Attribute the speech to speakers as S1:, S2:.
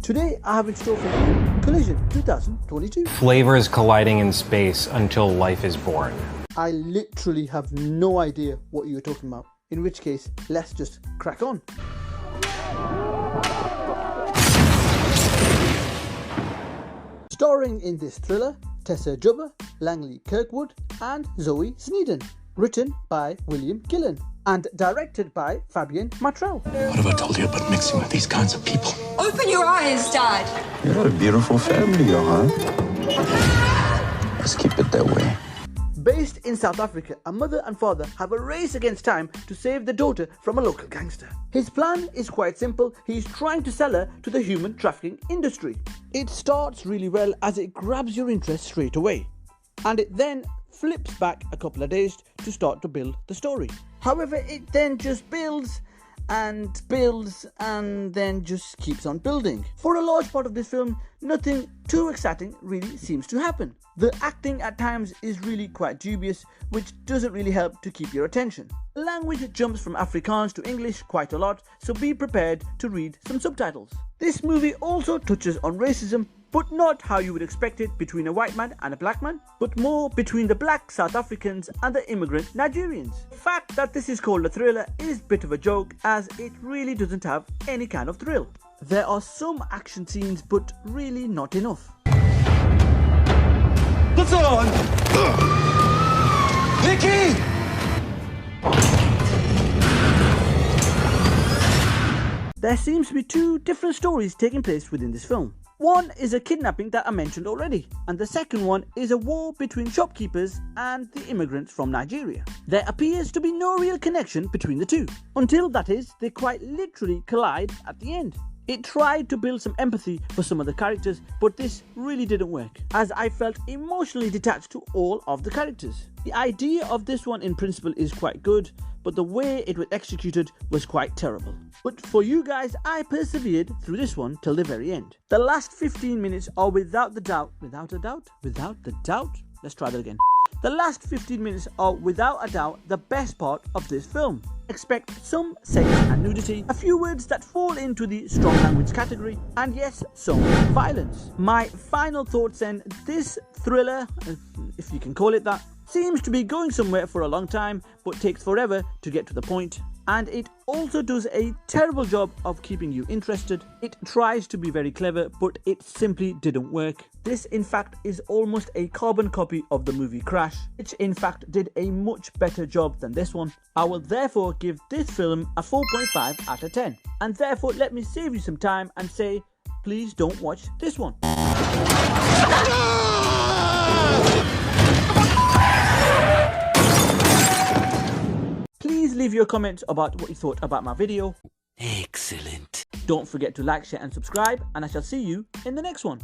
S1: Today I have in store for you Collision 2022.
S2: Flavors colliding in space until life is born.
S1: I literally have no idea what you're talking about, in which case let's just crack on. Starring in this thriller, Tessa Jubber, Langley Kirkwood and Zoe Sneeden. Written by William Gillen and directed by Fabien Matrel.
S3: What have I told you about mixing with these kinds of people?
S4: Open your eyes, Dad.
S3: You got a beautiful family, huh? Let's keep it that way.
S1: Based in South Africa, a mother and father have a race against time to save their daughter from a local gangster. His plan is quite simple. He's trying to sell her to the human trafficking industry. It starts really well as it grabs your interest straight away, and it then flips back a couple of days to start to build the story. However, it then just builds and then just keeps on building. For a large part of this film, nothing too exciting really seems to happen. The acting at times is really quite dubious, which doesn't really help to keep your attention. The language jumps from Afrikaans to English quite a lot, so be prepared to read some subtitles. This movie also touches on racism, but not how you would expect it between a white man and a black man, but more between the black South Africans and the immigrant Nigerians. The fact that this is called a thriller is a bit of a joke, as it really doesn't have any kind of thrill. There are some action scenes, but really not enough.
S3: What's on? Vicky!
S1: There seems to be two different stories taking place within this film. One is a kidnapping that I mentioned already, and the second one is a war between shopkeepers and the immigrants from Nigeria. There appears to be no real connection between the two, until that is, they quite literally collide at the end. It tried to build some empathy for some of the characters, but this really didn't work, as I felt emotionally detached to all of the characters. The idea of this one in principle is quite good, but the way it was executed was quite terrible. But for you guys, I persevered through this one till the very end. The last 15 minutes are without a doubt, let's try that again. The last 15 minutes are without a doubt the best part of this film. Expect some sex and nudity, a few words that fall into the strong language category, and yes, some violence. My final thoughts then, this thriller, if you can call it that, seems to be going somewhere for a long time, but takes forever to get to the point. And it also does a terrible job of keeping you interested. It tries to be very clever, but it simply didn't work. This in fact is almost a carbon copy of the movie Crash, which in fact did a much better job than this one. I will therefore give this film a 4.5 out of 10. And therefore let me save you some time and say, please don't watch this one. Please leave your comments about what you thought about my video.
S5: Excellent.
S1: Don't forget to like, share and subscribe, and I shall see you in the next one.